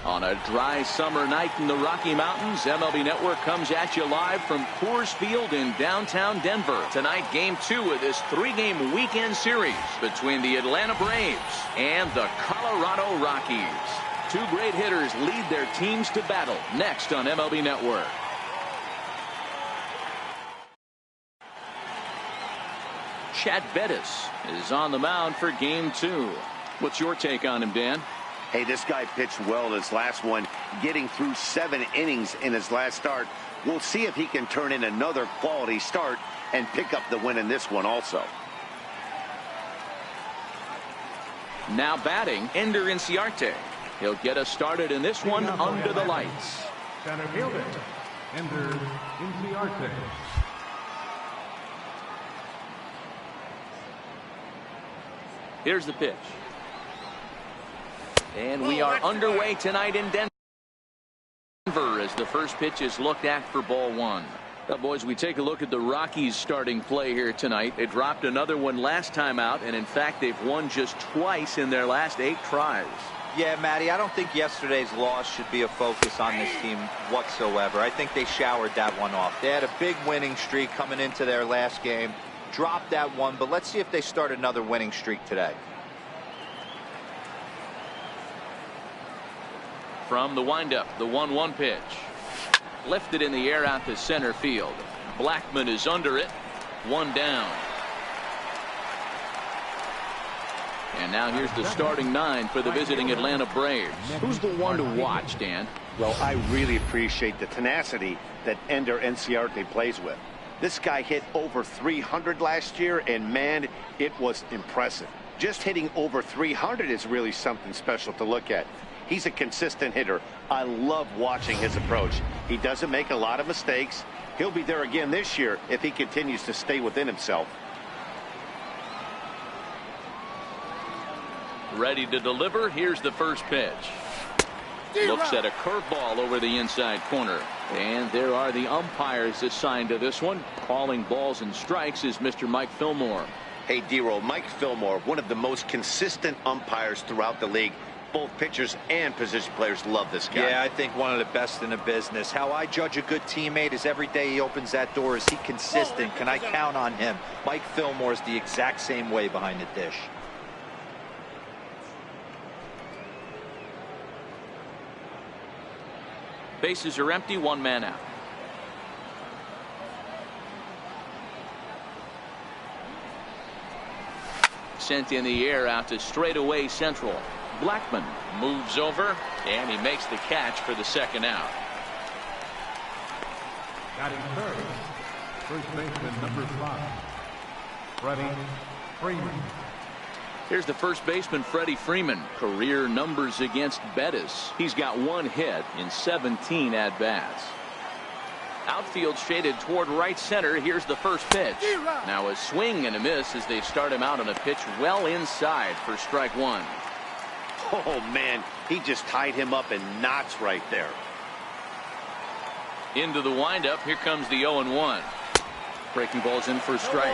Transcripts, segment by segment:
On a dry summer night in the Rocky Mountains, MLB Network comes at you live from Coors Field in downtown Denver. Tonight, Game 2 of this 3-game weekend series between the Atlanta Braves and the Colorado Rockies. Two great hitters lead their teams to battle next on MLB Network. Chad Bettis is on the mound for Game 2. What's your take on him, Dan? Hey, this guy pitched well in his last one, getting through 7 innings in his last start. We'll see if he can turn in another quality start and pick up the win in this one also. Now batting, Ender Inciarte. He'll get us started in this one under the lights. Center fielder, Ender Inciarte. Here's the pitch. And we are underway tonight in Denver as the first pitch is looked at for ball 1. Now, boys, we take a look at the Rockies starting play here tonight. They dropped another one last time out, and in fact, they've won just twice in their last 8 tries. Yeah, Matty, I don't think yesterday's loss should be a focus on this team whatsoever. I think they showered that one off. They had a big winning streak coming into their last game, dropped that one, but let's see if they start another winning streak today. From the windup, the 1-1 pitch. Lifted in the air out to center field. Blackman is under it. 1 down. And now here's the starting 9 for the visiting Atlanta Braves. Who's the one to watch, Dan? Well, I really appreciate the tenacity that Ender Inciarte plays with. This guy hit over 300 last year, and man, it was impressive. Just hitting over 300 is really something special to look at. He's a consistent hitter. I love watching his approach. He doesn't make a lot of mistakes. He'll be there again this year if he continues to stay within himself. Ready to deliver. Here's the first pitch. Looks at a curveball over the inside corner. And there are the umpires assigned to this one. Calling balls and strikes is Mr. Mike Fillmore. Hey, D-Roll, Mike Fillmore, one of the most consistent umpires throughout the league. Both pitchers and position players love this guy. Yeah, I think one of the best in the business. How I judge a good teammate is every day he opens that door. Is he consistent? Can I count on him? Mike Fillmore is the exact same way behind the dish. Bases are empty, 1 man out. Sent in the air out to straightaway central. Blackman moves over, and he makes the catch for the 2nd out. Batting third, first baseman number 5, Freddie Freeman. Here's the first baseman, Freddie Freeman. Career numbers against Bettis. He's got 1 hit in 17 at-bats. Outfield shaded toward right center. Here's the first pitch. Now a swing and a miss as they start him out on a pitch well inside for strike 1. Oh, man, he just tied him up in knots right there. Into the windup. Here comes the 0-1. Breaking balls in for a strike.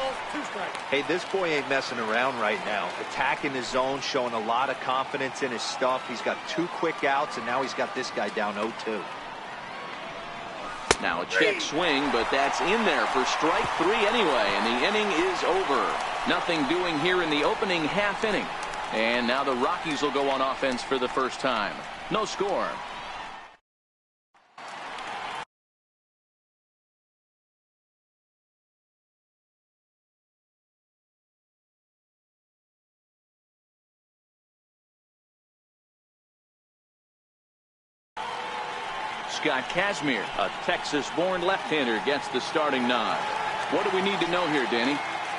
Hey, this boy ain't messing around right now. Attacking his zone, showing a lot of confidence in his stuff. He's got 2 quick outs, and now he's got this guy down 0-2. Now a check swing, but that's in there for strike 3 anyway, and the inning is over. Nothing doing here in the opening half inning. And now the Rockies will go on offense for the first time. No score. Scott Kazmir, a Texas-born left-hander, gets the starting nod. What do we need to know here, Danny?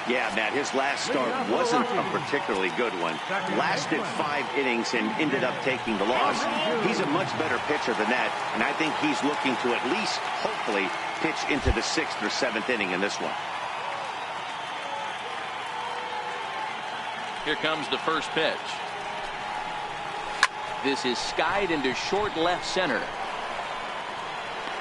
Yeah, Matt, his last start wasn't a particularly good one. Lasted 5 innings and ended up taking the loss. He's a much better pitcher than that, and I think he's looking to at least, hopefully, pitch into the 6th or 7th inning in this one. Here comes the first pitch. This is skied into short left center.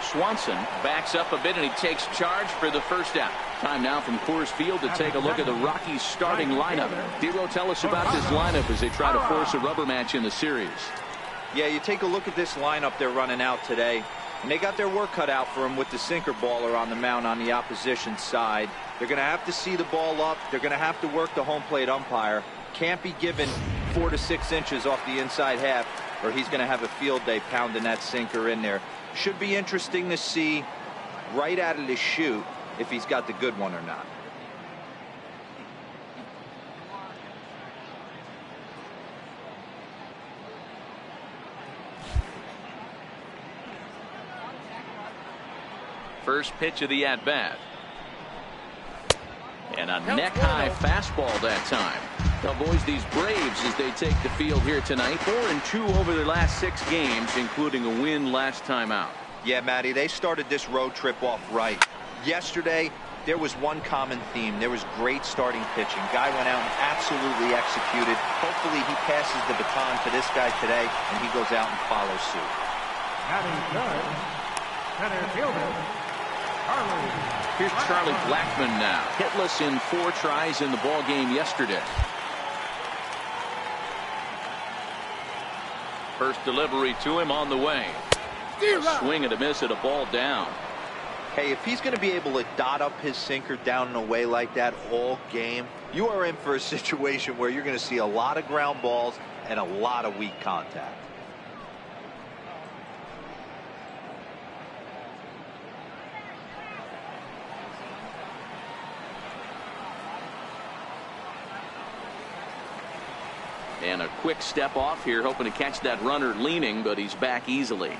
Swanson backs up a bit, and he takes charge for the first out. Time now from Coors Field to take a look at the Rockies starting lineup. Dero, tell us about this lineup as they try to force a rubber match in the series. Yeah, you take a look at this lineup they're running out today, and they got their work cut out for them with the sinker baller on the mound on the opposition side. They're going to have to see the ball up. They're going to have to work the home plate umpire. Can't be given 4 to 6 inches off the inside half, or he's going to have a field day pounding that sinker in there. Should be interesting to see right out of the chute if he's got the good one or not. First pitch of the at-bat. And a neck-high fastball that time. Now, boys, these Braves, as they take the field here tonight, 4-2 over their last 6 games, including a win last time out. Yeah, Matty, they started this road trip off right. Yesterday, there was one common theme. There was great starting pitching. Guy went out and absolutely executed. Hopefully, he passes the baton to this guy today, and he goes out and follows suit. Batting third, center fielder, Here's Charlie Blackmon now, hitless in 4 tries in the ball game yesterday. First delivery to him on the way. A swing and a miss at a ball down. Hey, if he's going to be able to dot up his sinker down and away like that all game, you are in for a situation where you're going to see a lot of ground balls and a lot of weak contact. And a quick step off here, hoping to catch that runner leaning, but he's back easily.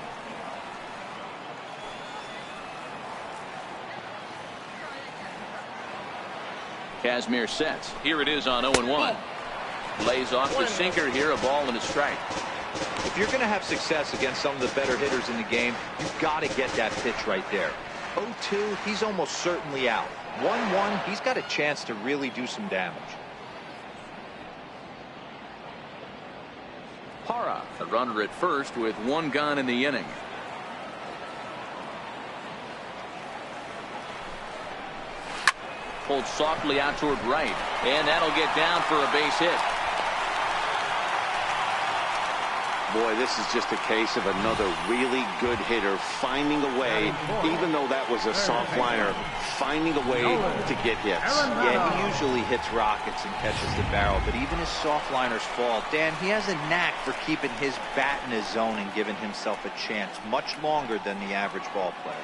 Kazmir sets. Here it is on 0-1. Lays off the sinker here, a ball and a strike. If you're going to have success against some of the better hitters in the game, you've got to get that pitch right there. 0-2, he's almost certainly out. 1-1, he's got a chance to really do some damage. Para, the runner at first with 1 gone in the inning. Pulled softly out toward right, and that'll get down for a base hit. Boy, this is just a case of another really good hitter finding a way, even though that was a soft liner, finding a way to get hits. Yeah, he usually hits rockets and catches the barrel, but even his soft liners fall. Dan, he has a knack for keeping his bat in his zone and giving himself a chance much longer than the average ball player.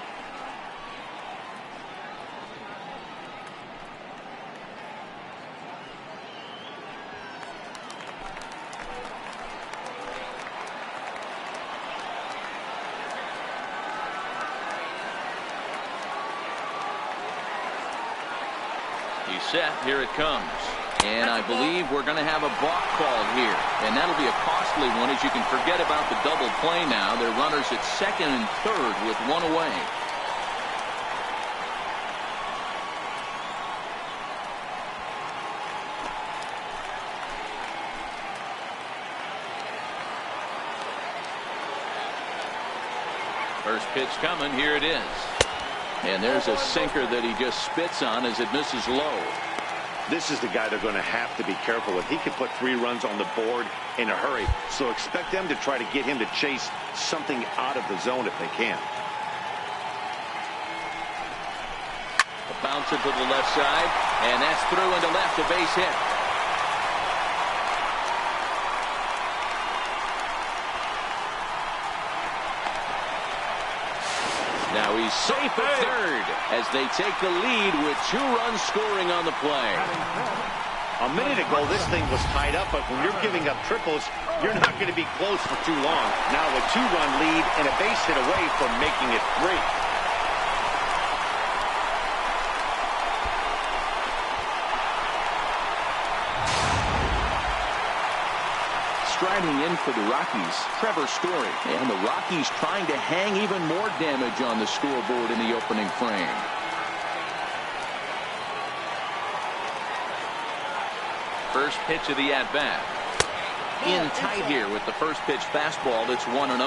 He's set. Here it comes. And I believe we're going to have a balk called here. And that'll be a costly one, as you can forget about the double play now. They're runners at second and third with 1 away. First pitch coming. Here it is. And there's a sinker that he just spits on as it misses low. This is the guy they're going to have to be careful with. He could put 3 runs on the board in a hurry, so expect them to try to get him to chase something out of the zone if they can. A bouncer to the left side, and that's through into left, a base hit. Now he's safe at third as they take the lead with 2 runs scoring on the play. A minute ago, this thing was tied up, but when you're giving up triples, you're not going to be close for too long. Now a 2-run lead and a base hit away from making it 3. Striding in for the Rockies, Trevor Story. And the Rockies trying to hang even more damage on the scoreboard in the opening frame. First pitch of the at-bat. In tight here with the first pitch fastball that's 1-0.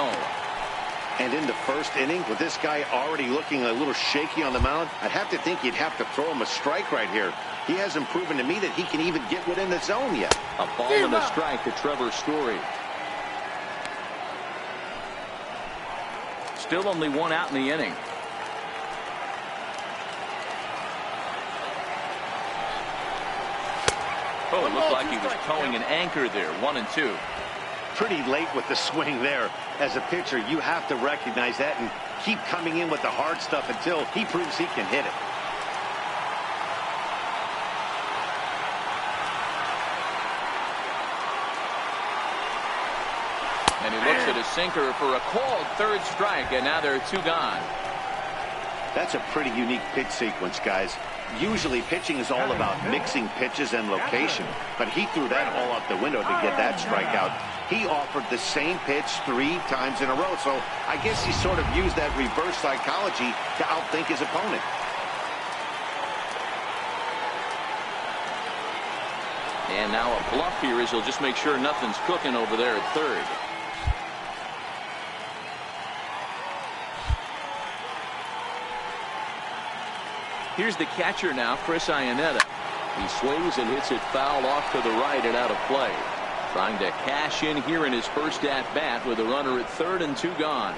And in the first inning, with this guy already looking a little shaky on the mound, I'd have to think you'd have to throw him a strike right here. He hasn't proven to me that he can even get within the zone yet. A ball and a strike to Trevor Story. Still only one out in the inning. Oh, it looked like he was towing an anchor there. 1-2. Pretty late with the swing there. As a pitcher, you have to recognize that and keep coming in with the hard stuff until he proves he can hit it. And he looks at his sinker for a called third strike, and now there are 2 gone. That's a pretty unique pitch sequence, guys. Usually pitching is all about mixing pitches and location, but he threw that all out the window to get that strikeout. He offered the same pitch 3 times in a row, so I guess he sort of used that reverse psychology to outthink his opponent. And now a bluff here as he'll just make sure nothing's cooking over there at third. Here's the catcher now, Chris Iannetta. He swings and hits it foul off to the right and out of play. Trying to cash in here in his first at-bat with a runner at third and 2 gone.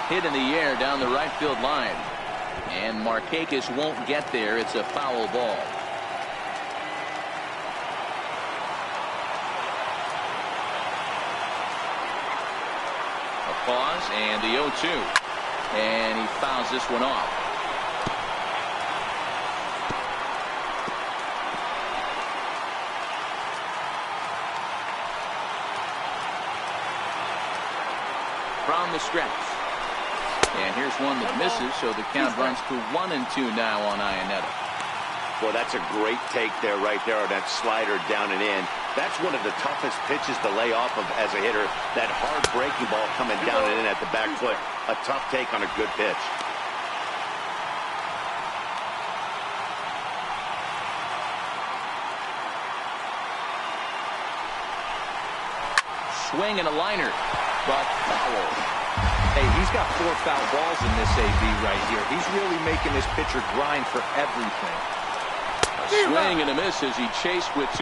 Hit in the air down the right field line. And Markakis won't get there. It's a foul ball. Pause and the 0-2, and he fouls this one off. From the stretch, and here's one that misses, so the count runs to 1-2 now on Iannetta. Well, that's a great take there, right there, on that slider down and in. That's one of the toughest pitches to lay off of as a hitter. That hard breaking ball coming down and in at the back foot. A tough take on a good pitch. Swing and a liner, but foul. Hey, he's got 4 foul balls in this AB right here. He's really making this pitcher grind for everything. A swing and a miss as he chased with 2.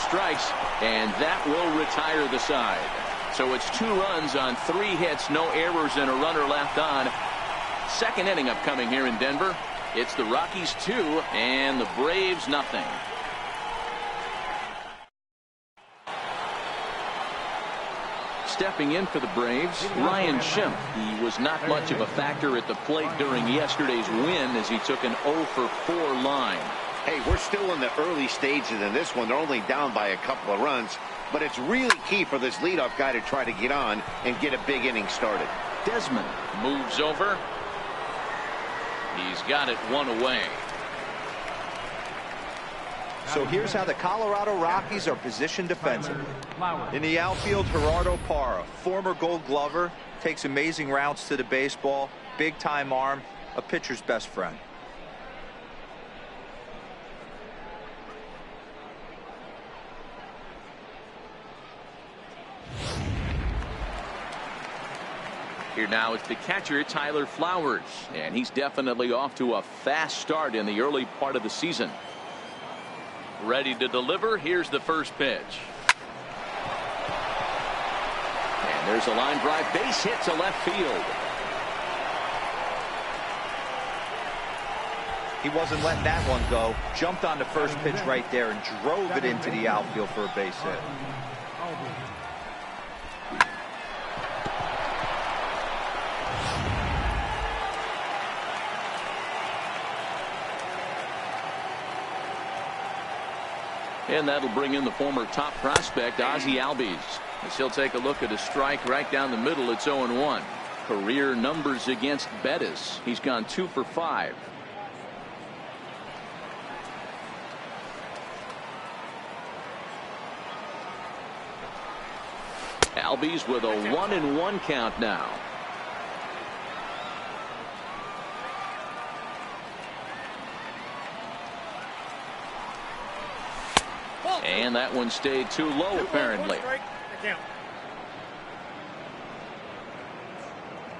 Strikes, and that will retire the side. So it's 2 runs on 3 hits, no errors, and a runner left on. Second inning upcoming here in Denver. It's the Rockies 2 and the Braves nothing. Stepping in for the Braves, Ryan Schimpf. He was not much of a factor at the plate during yesterday's win as he took an 0-for-4 line. Hey, we're still in the early stages in this one. They're only down by a couple of runs, but it's really key for this leadoff guy to try to get on and get a big inning started. Desmond moves over. He's got it 1 away. So here's how the Colorado Rockies are positioned defensively. In the outfield, Gerardo Parra, former Gold Glover, takes amazing routes to the baseball, big-time arm, a pitcher's best friend. Here now it's the catcher, Tyler Flowers, and he's definitely off to a fast start in the early part of the season. Ready to deliver. Here's the first pitch. And there's a line drive, base hit to left field. He wasn't letting that one go. Jumped on the first pitch right there and drove it into the outfield for a base hit. And that'll bring in the former top prospect, Ozzie Albies, as he'll take a look at a strike right down the middle. It's 0-1. Career numbers against Bettis. He's gone 2 for 5. Albies with a 1-1 count now. And that one stayed too low, apparently.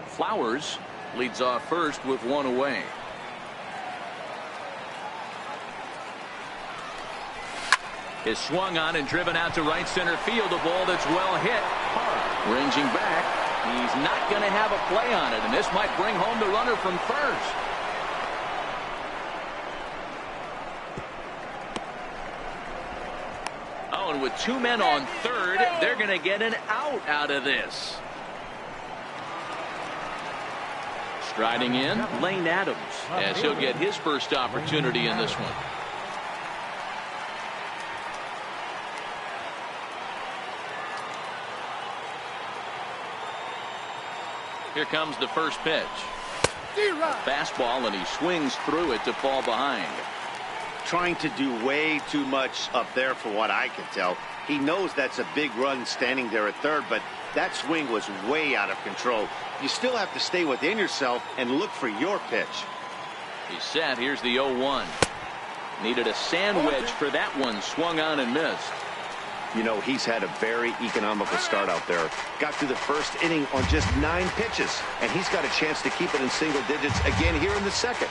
Flowers leads off first with 1 away. Is swung on and driven out to right center field. A ball that's well hit. Ranging back. He's not going to have a play on it, and this might bring home the runner from first. Oh, and with 2 men on third, they're going to get an out of this. Striding in, Lane Adams, as he'll get his first opportunity in this one. Here comes the first pitch. Fastball, and he swings through it to fall behind. Trying to do way too much up there for what I can tell. He knows that's a big run standing there at third, but that swing was way out of control. You still have to stay within yourself and look for your pitch. He's set. Here's the 0-1. Needed a sand wedge for that one. Swung on and missed. You know, he's had a very economical start out there. Got through the first inning on just 9 pitches, and he's got a chance to keep it in single digits again here in the second.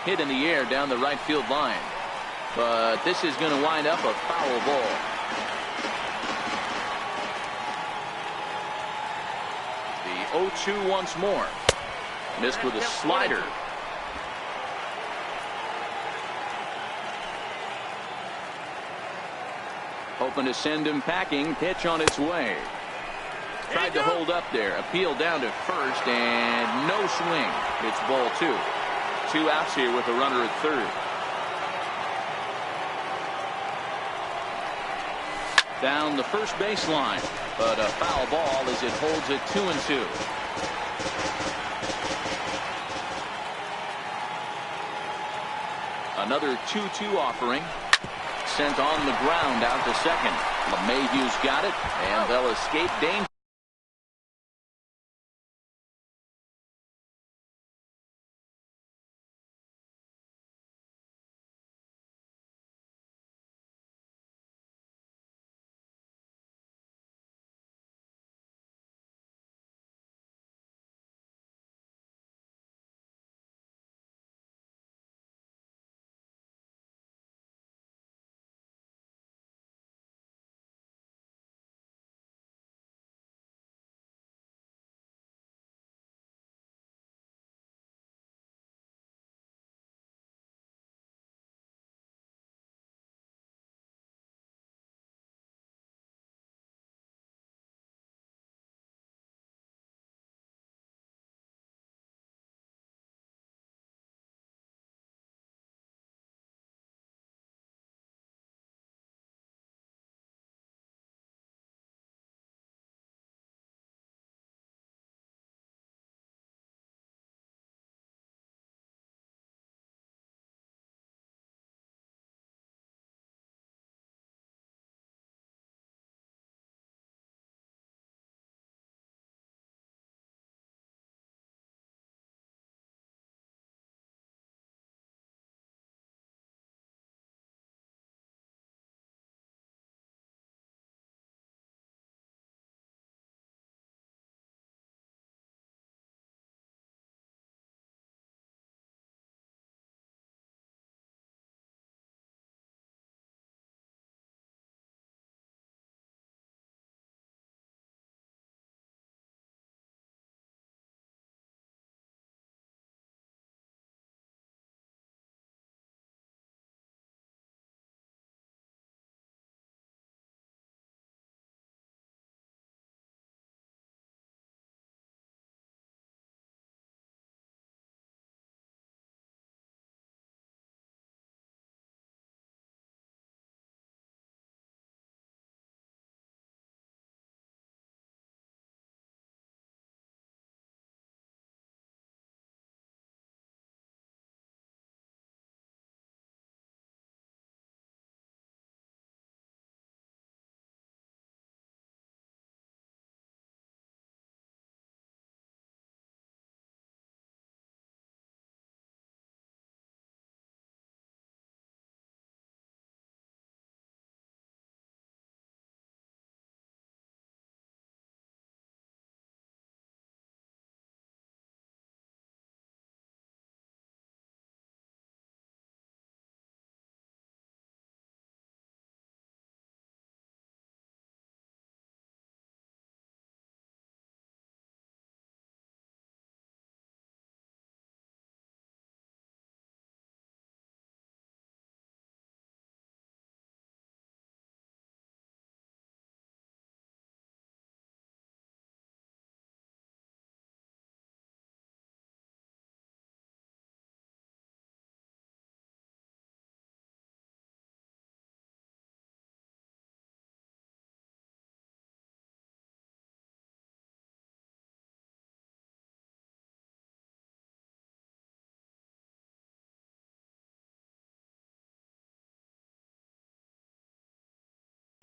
Hit in the air down the right field line, but this is going to wind up a foul ball. The 0-2 once more. Missed with a slider. Hoping to send him packing. Pitch on its way. Tried to hold up there. Appeal down to first, and no swing. It's ball 2. 2 outs here with a runner at third. Down the first baseline, but a foul ball as it holds it 2-2. Another 2-2 offering. Sent on the ground out to second. LeMahieu's got it, and they'll escape danger.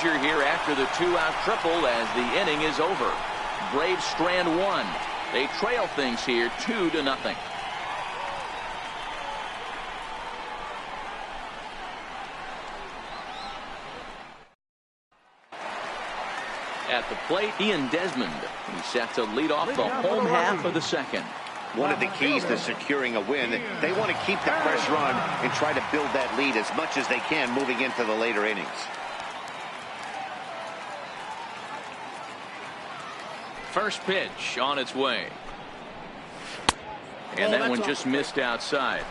closure here after the 2-out triple as the inning is over. Braves strand one. They trail things here 2-0. At the plate, Ian Desmond. He's set to lead off the home half of the second. One of the keys to securing a win, they want to keep the pressure on and try to build that lead as much as they can moving into the later innings. First pitch on its way. And that one just missed outside.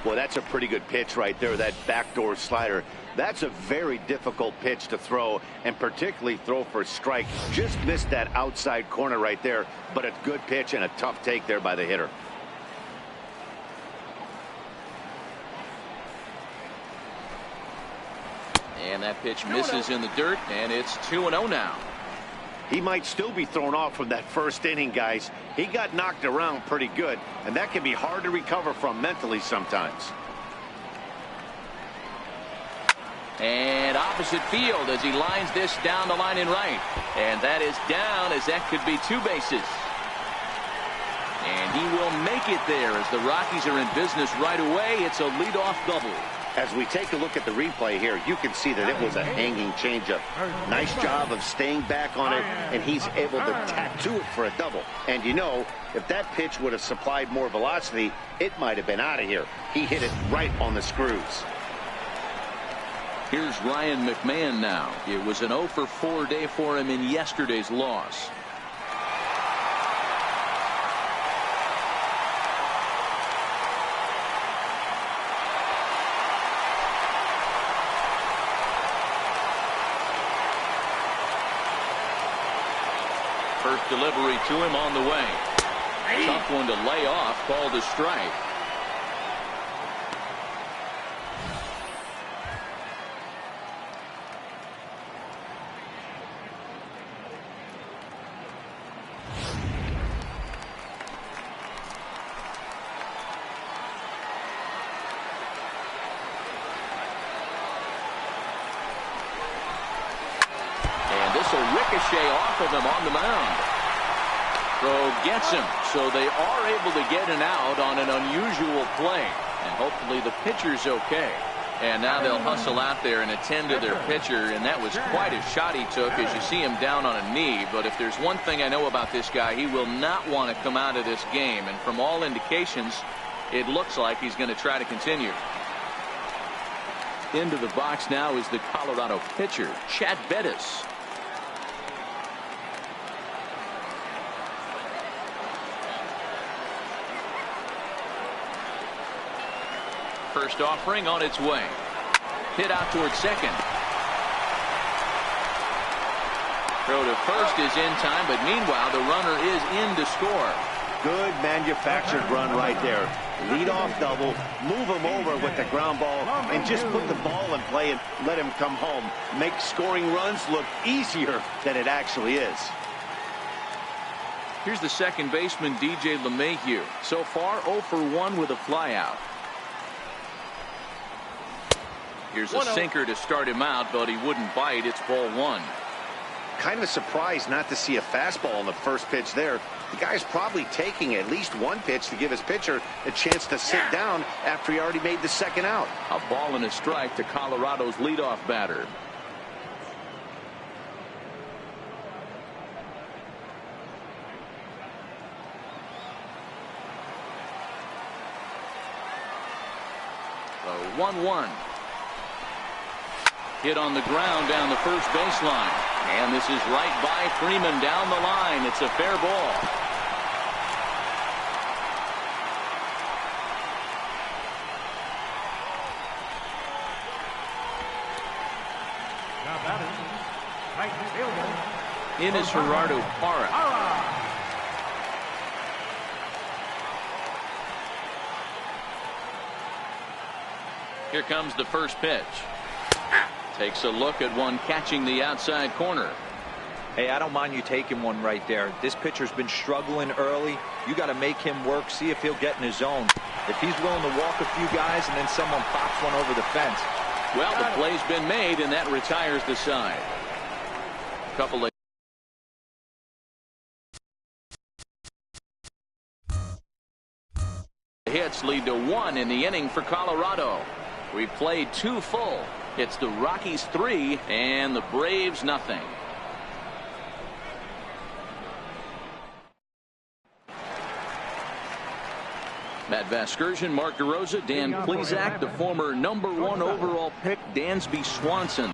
Well, that's a pretty good pitch right there, that backdoor slider. That's a very difficult pitch to throw, and particularly throw for a strike. Just missed that outside corner right there, but a good pitch and a tough take there by the hitter. And that pitch misses in the dirt, and it's 2-0 now. He might still be thrown off from that first inning, guys. He got knocked around pretty good, and that can be hard to recover from mentally sometimes. And opposite field as he lines this down the line in right. And that is down, as that could be 2 bases. And he will make it there as the Rockies are in business right away. It's a leadoff double. As we take a look at the replay here, you can see that it was a hanging changeup. Nice job of staying back on it, and he's able to tattoo it for a double. And you know, if that pitch would have supplied more velocity, it might have been out of here. He hit it right on the screws. Here's Ryan McMahon now. It was an 0-for-4 day for him in yesterday's loss. First delivery to him on the way. Tough one to lay off, called a strike. Ricochet off of him on the mound. Throw gets him, so they are able to get an out on an unusual play, and hopefully the pitcher's okay. And now they'll hustle out there and attend to their pitcher, and that was quite a shot he took as you see him down on a knee. But if there's one thing I know about this guy, he will not want to come out of this game, and from all indications it looks like he's going to try to continue. Into the box now is the Colorado pitcher, Chad Bettis. First offering on its way. Hit out towards second. Throw to first is in time, but meanwhile the runner is in to score. Good manufactured run right there. Lead off double, move him over with the ground ball, and just put the ball in play and let him come home. Make scoring runs look easier than it actually is. Here's the second baseman, DJ LeMahieu. So far 0-for-1 with a flyout. Here's a sinker to start him out, but he wouldn't bite. It's ball 1. Kind of surprised not to see a fastball on the first pitch there. The guy's probably taking at least one pitch to give his pitcher a chance to sit down after he already made the second out. A ball and a strike to Colorado's leadoff batter. The 1-1. Hit on the ground down the first baseline. And this is right by Freeman down the line. It's a fair ball. In is Gerardo Parra. Here comes the first pitch. Takes a look at one catching the outside corner. Hey, I don't mind you taking one right there. This pitcher's been struggling early. You got to make him work, see if he'll get in his zone. If he's willing to walk a few guys and then someone pops one over the fence, Well, the play's been made, and that retires the side. Couple of hits lead to 1 in the inning for Colorado. We played 2 full. It's the Rockies 3 and the Braves nothing. Matt Vasgersian, Mark DeRosa, Dan Plesac, the former #1 overall pick, Dansby Swanson.